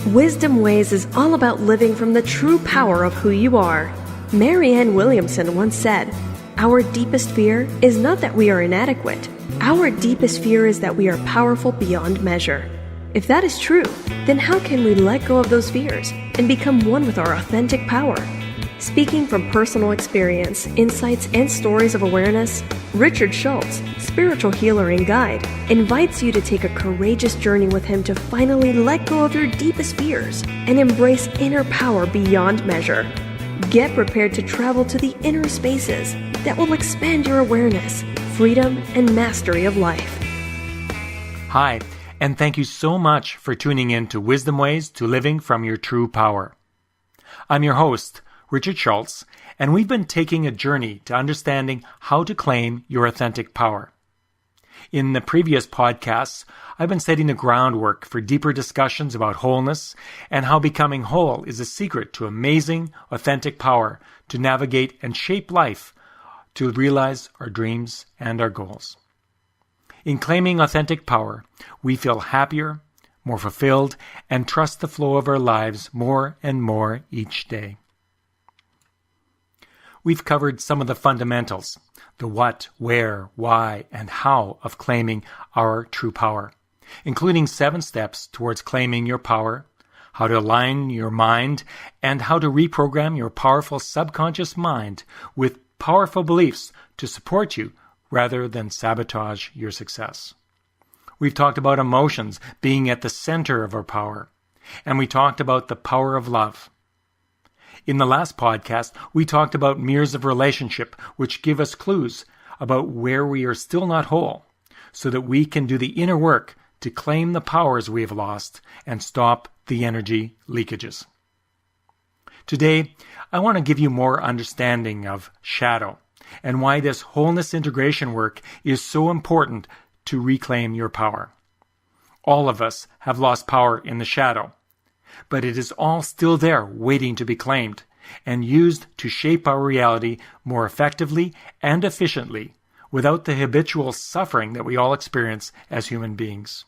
WisdomWays is all about living from the true power of who you are. Marianne Williamson once said, "Our deepest fear is not that we are inadequate. Our deepest fear is that we are powerful beyond measure." If that is true, then how can we let go of those fears and become one with our authentic power? Speaking from personal experience, insights, and stories of awareness, Richard Schultz, spiritual healer and guide, invites you to take a courageous journey with him to finally let go of your deepest fears and embrace inner power beyond measure. Get prepared to travel to the inner spaces that will expand your awareness, freedom, and mastery of life. Hi, and thank you so much for tuning in to Wisdom Ways to Living from Your True Power. I'm your host, Richard Schultz, and we've been taking a journey to understanding how to claim your authentic power. In the previous podcasts, I've been setting the groundwork for deeper discussions about wholeness and how becoming whole is a secret to amazing, authentic power to navigate and shape life to realize our dreams and our goals. In claiming authentic power, we feel happier, more fulfilled, and trust the flow of our lives more and more each day. We've covered some of the fundamentals, the what, where, why, and how of claiming our true power, including 7 steps towards claiming your power, how to align your mind, and how to reprogram your powerful subconscious mind with powerful beliefs to support you rather than sabotage your success. We've talked about emotions being at the center of our power, and we talked about the power of love. In the last podcast, we talked about mirrors of relationship, which give us clues about where we are still not whole, so that we can do the inner work to claim the powers we have lost and stop the energy leakages. Today, I want to give you more understanding of shadow and why this wholeness integration work is so important to reclaim your power. All of us have lost power in the shadow, but it is all still there waiting to be claimed and used to shape our reality more effectively and efficiently without the habitual suffering that we all experience as human beings.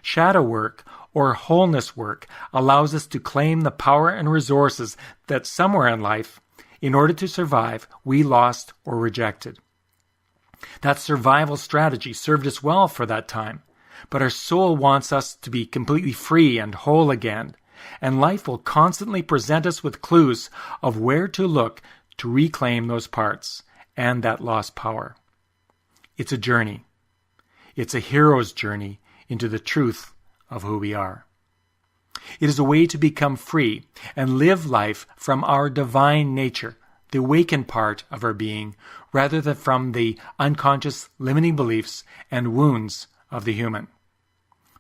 Shadow work or wholeness work allows us to claim the power and resources that somewhere in life, in order to survive, we lost or rejected. That survival strategy served us well for that time, but our soul wants us to be completely free and whole again, and life will constantly present us with clues of where to look to reclaim those parts and that lost power. It's a journey. It's a hero's journey into the truth of who we are. It is a way to become free and live life from our divine nature, the awakened part of our being, rather than from the unconscious limiting beliefs and wounds of the human.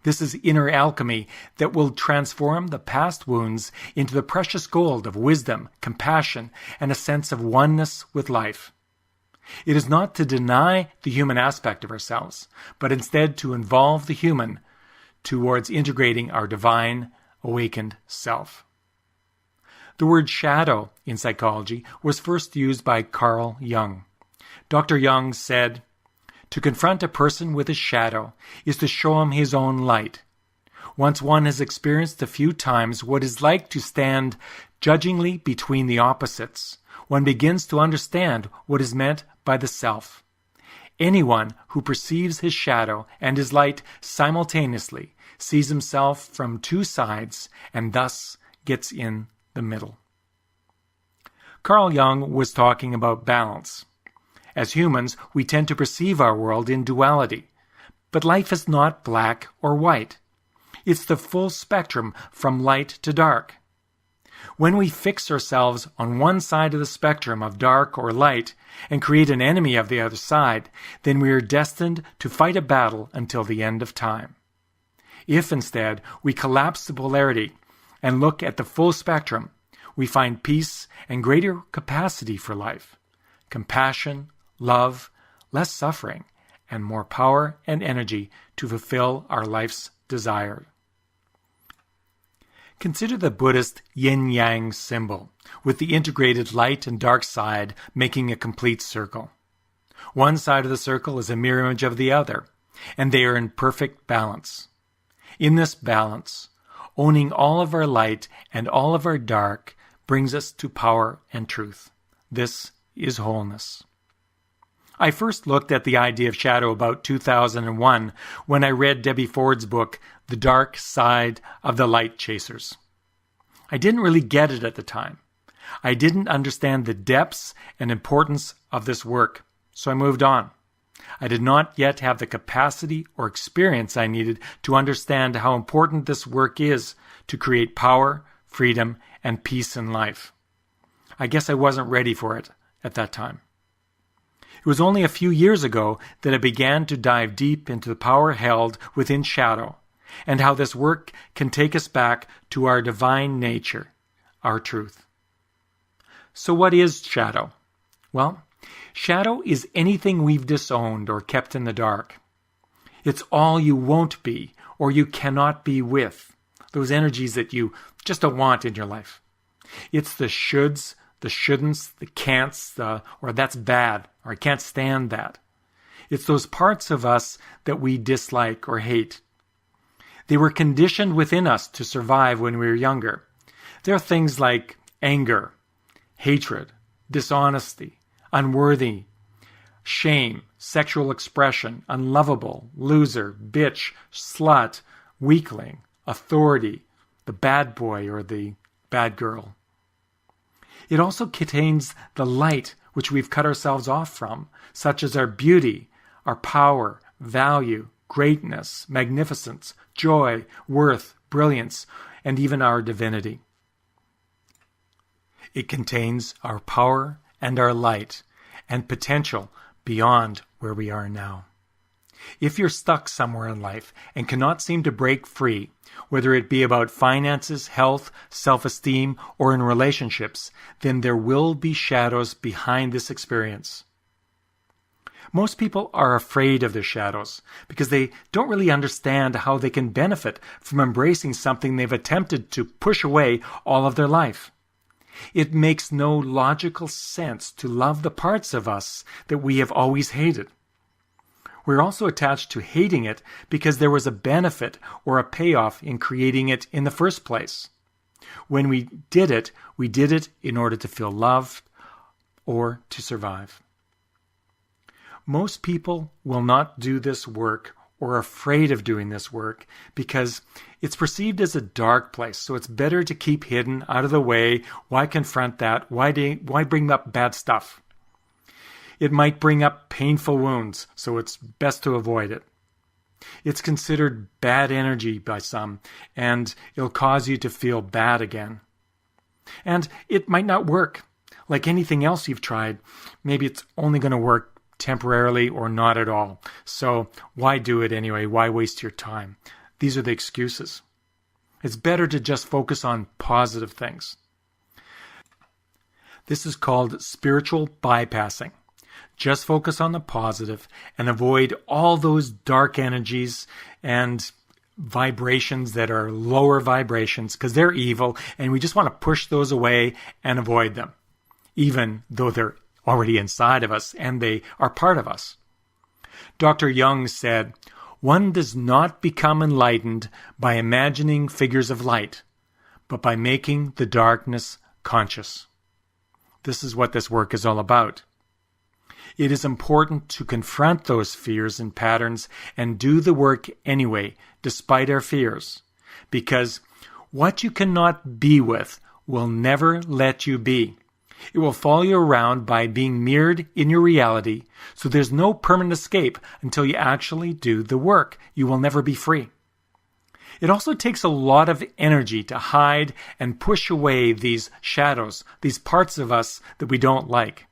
This is inner alchemy that will transform the past wounds into the precious gold of wisdom, compassion, and a sense of oneness with life. It is not to deny the human aspect of ourselves, but instead to involve the human towards integrating our divine, awakened self. The word shadow in psychology was first used by Carl Jung. Dr. Jung said, "To confront a person with a shadow is to show him his own light. Once one has experienced a few times what it's like to stand judgingly between the opposites, one begins to understand what is meant by the self. Anyone who perceives his shadow and his light simultaneously sees himself from 2 sides and thus gets in the middle." Carl Jung was talking about balance. As humans, we tend to perceive our world in duality, but life is not black or white. It's the full spectrum from light to dark. When we fix ourselves on one side of the spectrum of dark or light and create an enemy of the other side, then we are destined to fight a battle until the end of time. If instead we collapse the polarity and look at the full spectrum, we find peace and greater capacity for life, compassion, love, less suffering, and more power and energy to fulfill our life's desire. Consider the Buddhist yin-yang symbol, with the integrated light and dark side making a complete circle. One side of the circle is a mirror image of the other, and they are in perfect balance. In this balance, owning all of our light and all of our dark, brings us to power and truth. This is wholeness. I first looked at the idea of shadow about 2001 when I read Debbie Ford's book, The Dark Side of the Light Chasers. I didn't really get it at the time. I didn't understand the depths and importance of this work, so I moved on. I did not yet have the capacity or experience I needed to understand how important this work is to create power, freedom, and peace in life. I guess I wasn't ready for it at that time. It was only a few years ago that I began to dive deep into the power held within shadow and how this work can take us back to our divine nature, our truth. So what is shadow? Well, shadow is anything we've disowned or kept in the dark. It's all you won't be or you cannot be with, those energies that you just don't want in your life. It's the shoulds, the shouldn'ts, the can'ts, or that's bad, or I can't stand that. It's those parts of us that we dislike or hate. They were conditioned within us to survive when we were younger. There are things like anger, hatred, dishonesty, unworthy, shame, sexual expression, unlovable, loser, bitch, slut, weakling, authority, the bad boy or the bad girl. It also contains the light which we've cut ourselves off from, such as our beauty, our power, value, greatness, magnificence, joy, worth, brilliance, and even our divinity. It contains our power and our light and potential beyond where we are now. If you're stuck somewhere in life and cannot seem to break free, whether it be about finances, health, self-esteem, or in relationships, then there will be shadows behind this experience. Most people are afraid of their shadows because they don't really understand how they can benefit from embracing something they've attempted to push away all of their life. It makes no logical sense to love the parts of us that we have always hated. We're also attached to hating it because there was a benefit or a payoff in creating it in the first place. When we did it in order to feel loved or to survive. Most people will not do this work or are afraid of doing this work because it's perceived as a dark place, so it's better to keep hidden, out of the way. Why confront that? Why bring up bad stuff? It might bring up painful wounds, so it's best to avoid it. It's considered bad energy by some, and it'll cause you to feel bad again. And it might not work. Like anything else you've tried, maybe it's only going to work temporarily or not at all. So why do it anyway? Why waste your time? These are the excuses. It's better to just focus on positive things. This is called spiritual bypassing. Just focus on the positive and avoid all those dark energies and vibrations that are lower vibrations because they're evil and we just want to push those away and avoid them, even though they're already inside of us and they are part of us. Dr. Jung said, "One does not become enlightened by imagining figures of light, but by making the darkness conscious." This is what this work is all about. It is important to confront those fears and patterns and do the work anyway, despite our fears, because what you cannot be with will never let you be. It will follow you around by being mirrored in your reality, so there's no permanent escape until you actually do the work. You will never be free. It also takes a lot of energy to hide and push away these shadows, these parts of us that we don't like.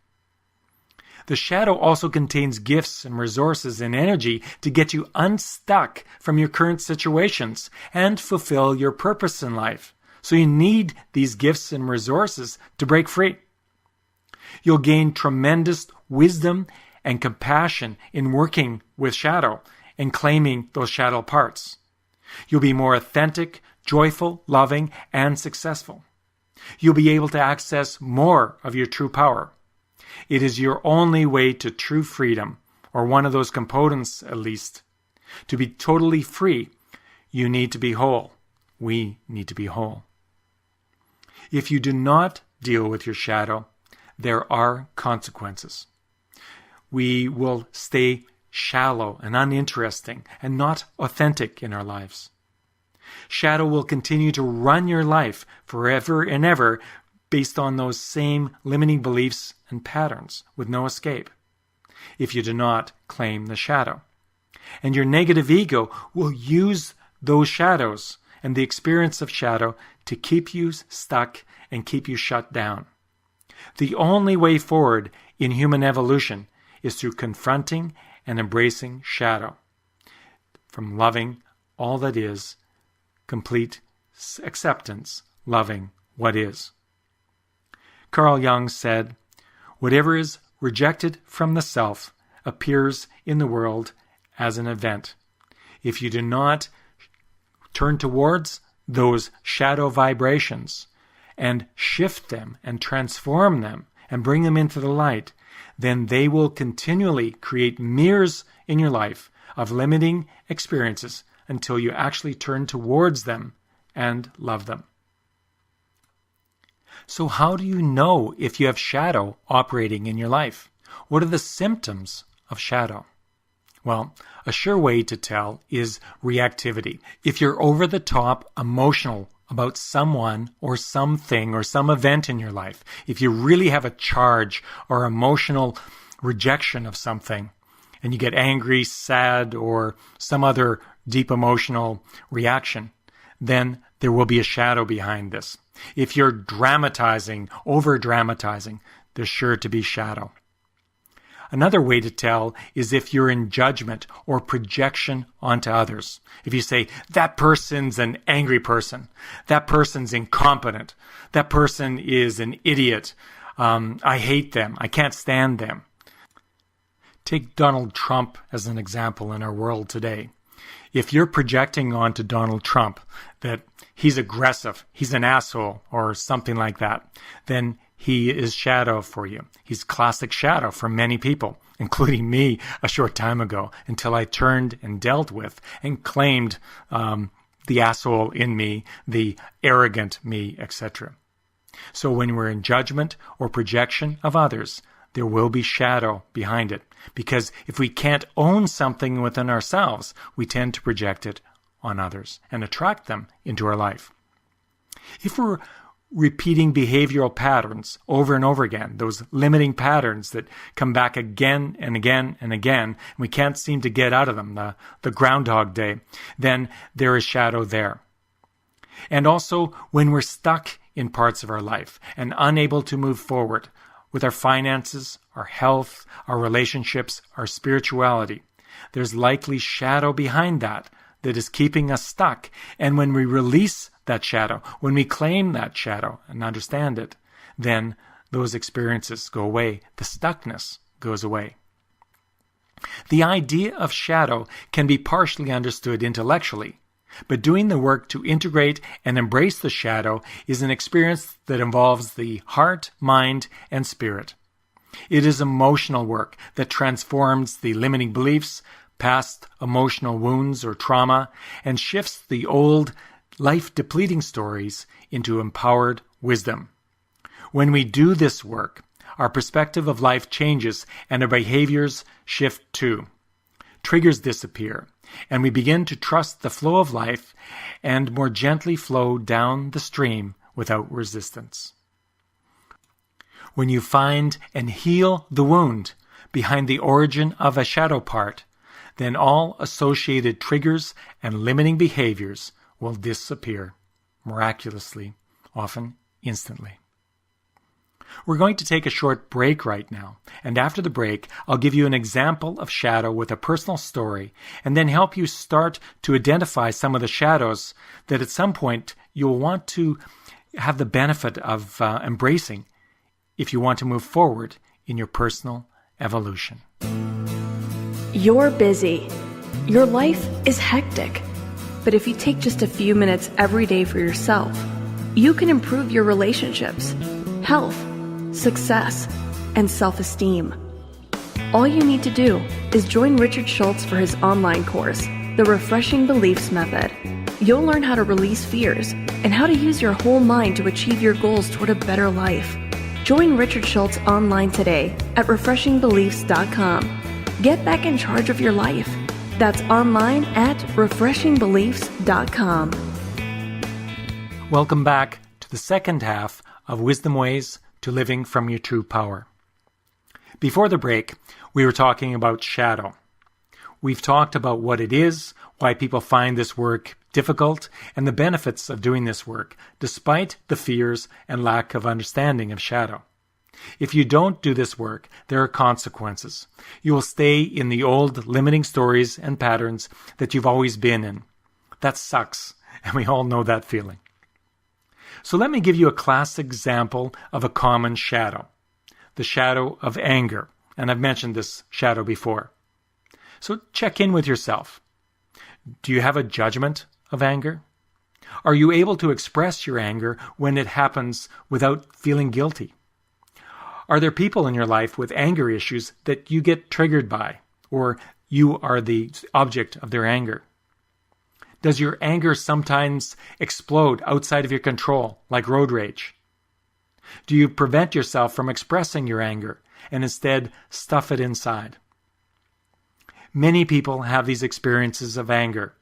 The shadow also contains gifts and resources and energy to get you unstuck from your current situations and fulfill your purpose in life. So you need these gifts and resources to break free. You'll gain tremendous wisdom and compassion in working with shadow and claiming those shadow parts. You'll be more authentic, joyful, loving, and successful. You'll be able to access more of your true power. It is your only way to true freedom, or one of those components at least. To be totally free, you need to be whole. we need to be whole. If you do not deal with your shadow, there are consequences. We will stay shallow and uninteresting and not authentic in our lives. Shadow will continue to run your life forever and ever based on those same limiting beliefs and patterns with no escape if you do not claim the shadow. And your negative ego will use those shadows and the experience of shadow to keep you stuck and keep you shut down. The only way forward in human evolution is through confronting and embracing shadow, from loving all that is, complete acceptance, loving what is. Carl Jung said, "Whatever is rejected from the self appears in the world as an event. If you do not turn towards those shadow vibrations and shift them and transform them and bring them into the light, then they will continually create mirrors in your life of limiting experiences until you actually turn towards them and love them." So how do you know if you have shadow operating in your life? What are the symptoms of shadow? Well, a sure way to tell is reactivity. If you're over the top emotional about someone or something or some event in your life, if you really have a charge or emotional rejection of something, and you get angry, sad, or some other deep emotional reaction, then there will be a shadow behind this. If you're dramatizing, over-dramatizing, there's sure to be shadow. Another way to tell is if you're in judgment or projection onto others. If you say, that person's an angry person, that person's incompetent, that person is an idiot, I hate them, I can't stand them. Take Donald Trump as an example in our world today. If you're projecting onto Donald Trump that he's aggressive, he's an asshole, or something like that, then he is shadow for you. He's classic shadow for many people, including me a short time ago, until I turned and dealt with and claimed the asshole in me, the arrogant me, etc. So when we're in judgment or projection of others, there will be shadow behind it. Because if we can't own something within ourselves, we tend to project it on others and attract them into our life. If we're repeating behavioral patterns over and over again, those limiting patterns that come back again and again and again, and we can't seem to get out of them, the Groundhog Day, then there is shadow there. And also when we're stuck in parts of our life and unable to move forward with our finances, our health, our relationships, our spirituality, there's likely shadow behind that is keeping us stuck. And when we release that shadow, when we claim that shadow and understand it, then those experiences go away. The stuckness goes away. The idea of shadow can be partially understood intellectually, but doing the work to integrate and embrace the shadow is an experience that involves the heart, mind, and spirit. It is emotional work that transforms the limiting beliefs, past emotional wounds or trauma, and shifts the old life-depleting stories into empowered wisdom. When we do this work, our perspective of life changes and our behaviors shift too. Triggers disappear, and we begin to trust the flow of life and more gently flow down the stream without resistance. When you find and heal the wound behind the origin of a shadow part, then all associated triggers and limiting behaviors will disappear miraculously, often instantly. We're going to take a short break right now, and after the break, I'll give you an example of shadow with a personal story, and then help you start to identify some of the shadows that at some point you'll want to have the benefit of embracing if you want to move forward in your personal evolution. You're busy. Your life is hectic. But if you take just a few minutes every day for yourself, you can improve your relationships, health, success, and self-esteem. All you need to do is join Richard Schultz for his online course, The Refreshing Beliefs Method. you'll learn how to release fears and how to use your whole mind to achieve your goals toward a better life. Join Richard Schultz online today at refreshingbeliefs.com. Get back in charge of your life. That's online at refreshingbeliefs.com. Welcome back to the second half of Wisdom Ways to Living from Your True Power. Before the break, we were talking about shadow. We've talked about what it is, why people find this work difficult, and the benefits of doing this work, despite the fears and lack of understanding of shadow. If you don't do this work, there are consequences. You will stay in the old limiting stories and patterns that you've always been in. That sucks, and we all know that feeling. So let me give you a classic example of a common shadow, the shadow of anger. And I've mentioned this shadow before. So check in with yourself. Do you have a judgment of anger? Are you able to express your anger when it happens without feeling guilty? Are there people in your life with anger issues that you get triggered by, or you are the object of their anger? Does your anger sometimes explode outside of your control, like road rage? Do you prevent yourself from expressing your anger and instead stuff it inside? Many people have these experiences of anger.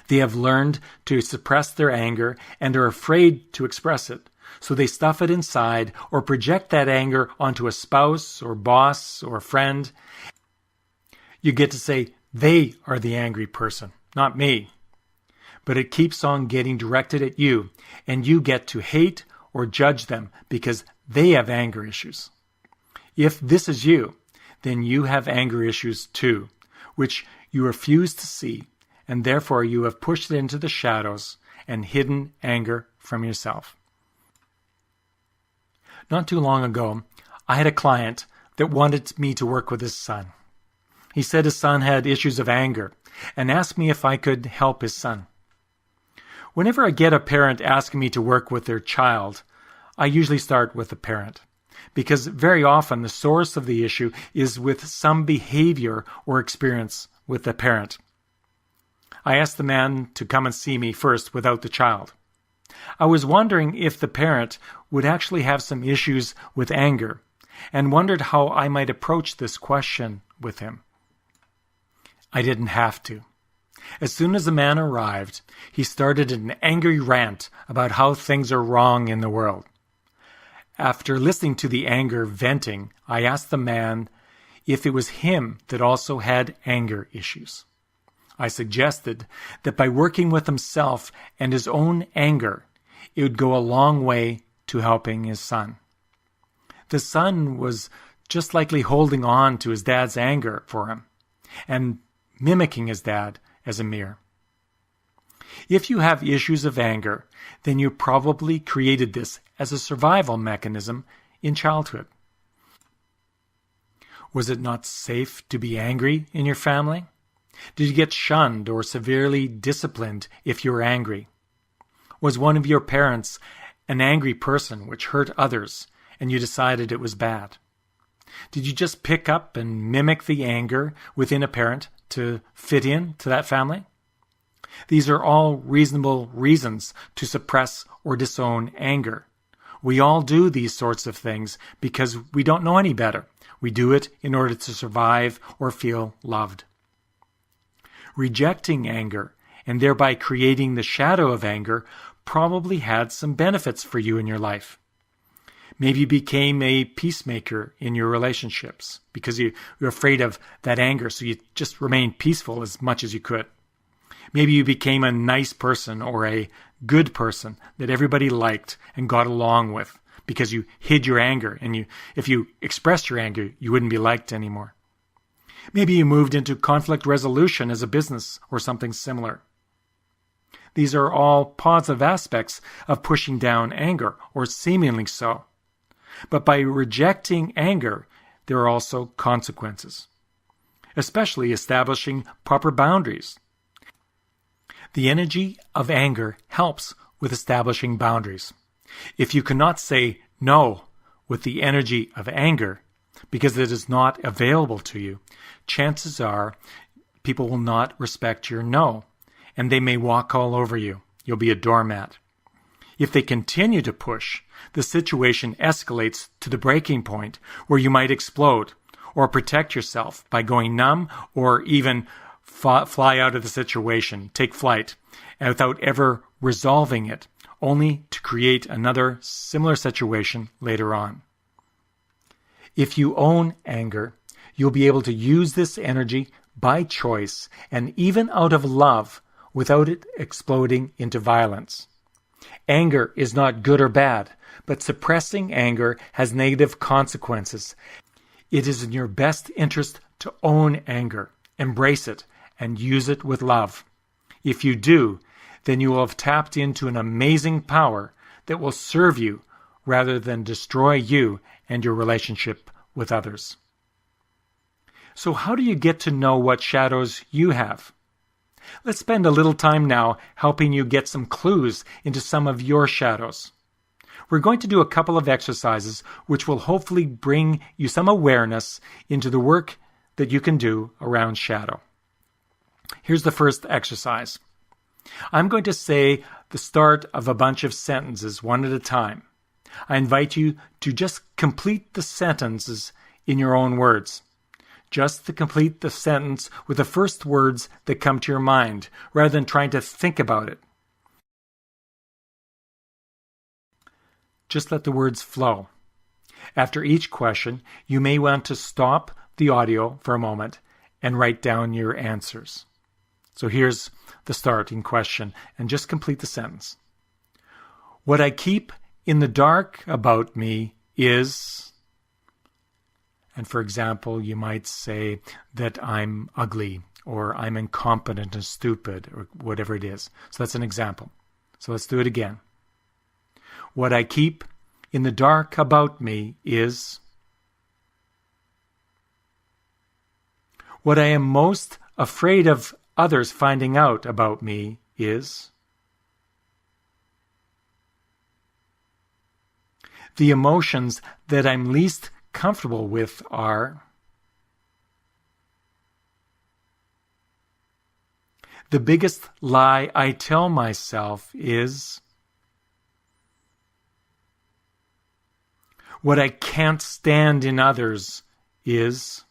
They have learned to suppress their anger and are afraid to express it. So they stuff it inside or project that anger onto a spouse or boss or friend. You get to say, they are the angry person, not me. But it keeps on getting directed at you, and you get to hate or judge them because they have anger issues. If this is you, then you have anger issues too, which you refuse to see, and therefore you have pushed it into the shadows and hidden anger from yourself. Not too long ago, I had a client that wanted me to work with his son. He said his son had issues of anger and asked me if I could help his son. Whenever I get a parent asking me to work with their child, I usually start with the parent, because very often the source of the issue is with some behavior or experience with the parent. I asked the man to come and see me first without the child. I was wondering if the parent would actually have some issues with anger, and wondered how I might approach this question with him. I didn't have to. As soon as the man arrived, he started an angry rant about how things are wrong in the world. After listening to the anger venting, I asked the man if it was him that also had anger issues. I suggested that by working with himself and his own anger, it would go a long way to helping his son. The son was just likely holding on to his dad's anger for him and mimicking his dad as a mirror. If you have issues of anger, then you probably created this as a survival mechanism in childhood. Was it not safe to be angry in your family? Did you get shunned or severely disciplined if you were angry? Was one of your parents an angry person which hurt others and you decided it was bad? Did you just pick up and mimic the anger within a parent to fit in to that family? These are all reasonable reasons to suppress or disown anger. We all do these sorts of things because we don't know any better. We do it in order to survive or feel loved. Rejecting anger and thereby creating the shadow of anger probably had some benefits for you in your life. Maybe you became a peacemaker in your relationships because you're afraid of that anger, so you just remained peaceful as much as you could. Maybe you became a nice person or a good person that everybody liked and got along with because you hid your anger, and if you expressed your anger, you wouldn't be liked anymore. Maybe you moved into conflict resolution as a business or something similar. These are all positive aspects of pushing down anger, or seemingly so. But by rejecting anger, there are also consequences, especially establishing proper boundaries. The energy of anger helps with establishing boundaries. If you cannot say no with the energy of anger because it is not available to you, chances are people will not respect your no, and they may walk all over you. You'll be a doormat. If they continue to push, the situation escalates to the breaking point where you might explode or protect yourself by going numb or even fly out of the situation, take flight, and without ever resolving it, only to create another similar situation later on. If you own anger, you'll be able to use this energy by choice and even out of love without it exploding into violence. Anger is not good or bad, but suppressing anger has negative consequences. It is in your best interest to own anger, embrace it, and use it with love. If you do, then you will have tapped into an amazing power that will serve you rather than destroy you and your relationship with others. So how do you get to know what shadows you have? Let's spend a little time now helping you get some clues into some of your shadows. We're going to do a couple of exercises which will hopefully bring you some awareness into the work that you can do around shadow. Here's the first exercise. I'm going to say the start of a bunch of sentences one at a time. I invite you to just complete the sentences in your own words. Just to complete the sentence with the first words that come to your mind, rather than trying to think about it. Just let the words flow. After each question, you may want to stop the audio for a moment and write down your answers. So here's the starting question, and just complete the sentence. What I keep in the dark about me is... And for example, you might say that I'm ugly, or I'm incompetent and stupid, or whatever it is. So that's an example. So let's do it again. What I keep in the dark about me is... What I am most afraid of others finding out about me is... The emotions that I'm least comfortable with are... The biggest lie I tell myself is... What I can't stand in others is...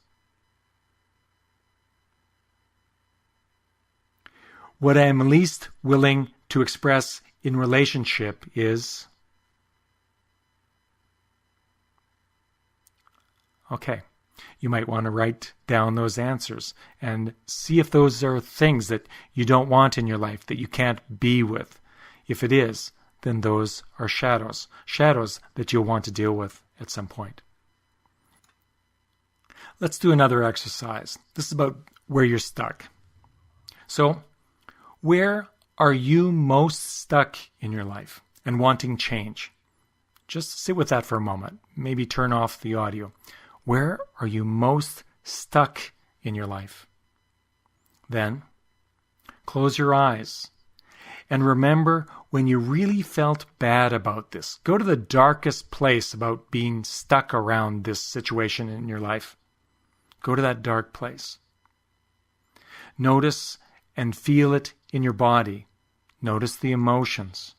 What I am least willing to express in relationship is... Okay, you might want to write down those answers and see if those are things that you don't want in your life, that you can't be with. If it is, then those are shadows that you'll want to deal with at some point. Let's do another exercise. This is about where you're stuck. So, where are you most stuck in your life and wanting change? Just sit with that for a moment. Maybe turn off the audio. Where are you most stuck in your life? Then, close your eyes and remember when you really felt bad about this. Go to the darkest place about being stuck around this situation in your life. Go to that dark place. Notice and feel it in your body. Notice the emotions.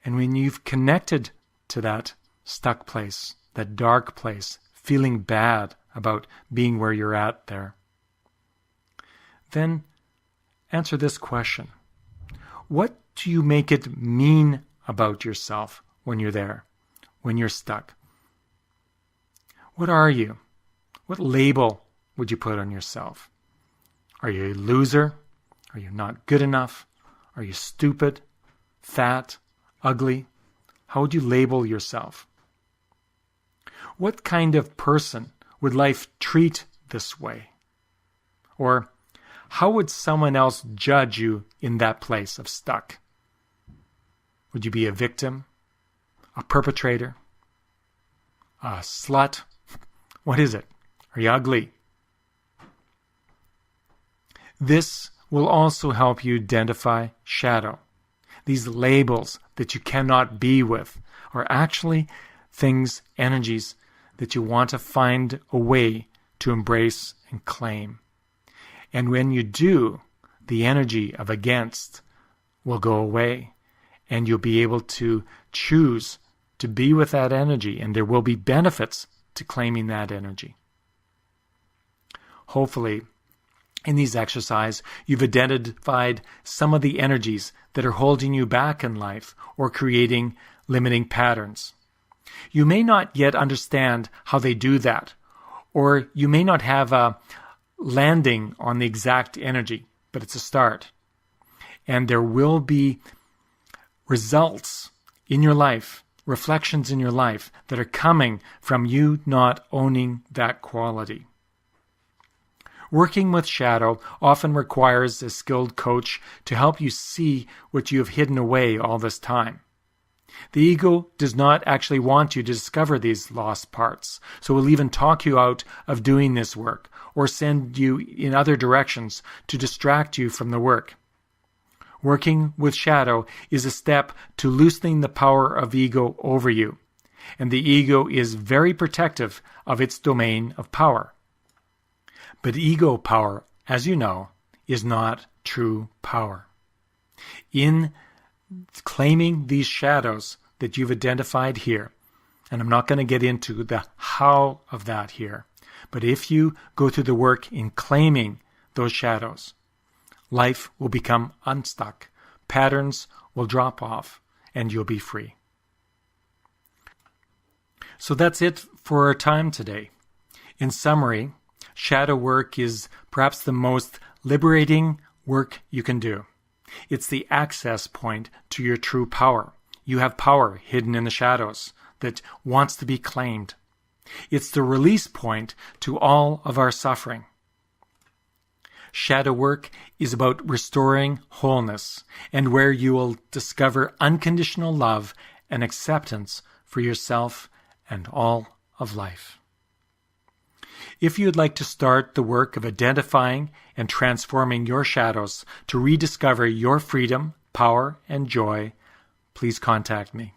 And when you've connected to that stuck place, that dark place, feeling bad about being where you're at there, then answer this question. What do you make it mean about yourself when you're there, when you're stuck? What are you? What label would you put on yourself? Are you a loser? Are you not good enough? Are you stupid, fat, ugly? How would you label yourself? What kind of person would life treat this way? Or how would someone else judge you in that place of stuck? Would you be a victim? A perpetrator? A slut? What is it? Are you ugly? This will also help you identify shadow. These labels that you cannot be with are actually things, energies that you want to find a way to embrace and claim. And when you do, the energy of against will go away, and you'll be able to choose to be with that energy, and there will be benefits to claiming that energy. Hopefully, in these exercises, you've identified some of the energies that are holding you back in life or creating limiting patterns. You may not yet understand how they do that, or you may not have a landing on the exact energy, but it's a start. And there will be results in your life, reflections in your life that are coming from you not owning that quality. Working with shadow often requires a skilled coach to help you see what you have hidden away all this time. The ego does not actually want you to discover these lost parts, so will even talk you out of doing this work or send you in other directions to distract you from the work. Working with shadow is a step to loosening the power of ego over you, and the ego is very protective of its domain of power. But ego power, as you know, is not true power. In claiming these shadows that you've identified here, and I'm not going to get into the how of that here, but if you go through the work in claiming those shadows, life will become unstuck, patterns will drop off, and you'll be free. So that's it for our time today. In summary, shadow work is perhaps the most liberating work you can do. It's the access point to your true power. You have power hidden in the shadows that wants to be claimed. It's the release point to all of our suffering. Shadow work is about restoring wholeness, and where you will discover unconditional love and acceptance for yourself and all of life. If you'd like to start the work of identifying and transforming your shadows to rediscover your freedom, power, and joy, please contact me.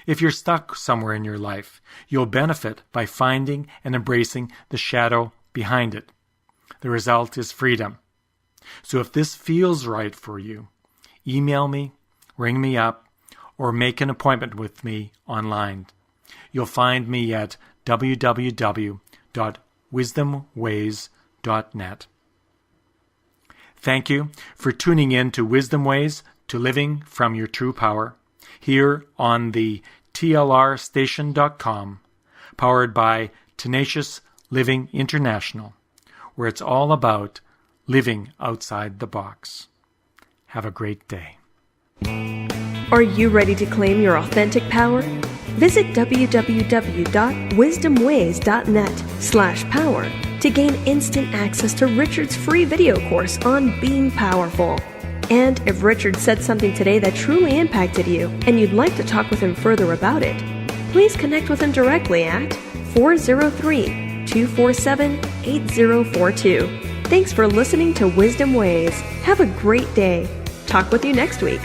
If you're stuck somewhere in your life, you'll benefit by finding and embracing the shadow behind it. The result is freedom. So if this feels right for you, email me, ring me up, or make an appointment with me online. You'll find me at www.wisdomways.net. Thank you for tuning in to Wisdom Ways to Living from Your True Power here on the tlrstation.com, powered by Tenacious Living International, where it's all about living outside the box. Have a great day. Are you ready to claim your authentic power? Visit www.wisdomways.net/power to gain instant access to Richard's free video course on being powerful. And if Richard said something today that truly impacted you and you'd like to talk with him further about it, please connect with him directly at 403-247-8042. Thanks for listening to Wisdom Ways. Have a great day. Talk with you next week.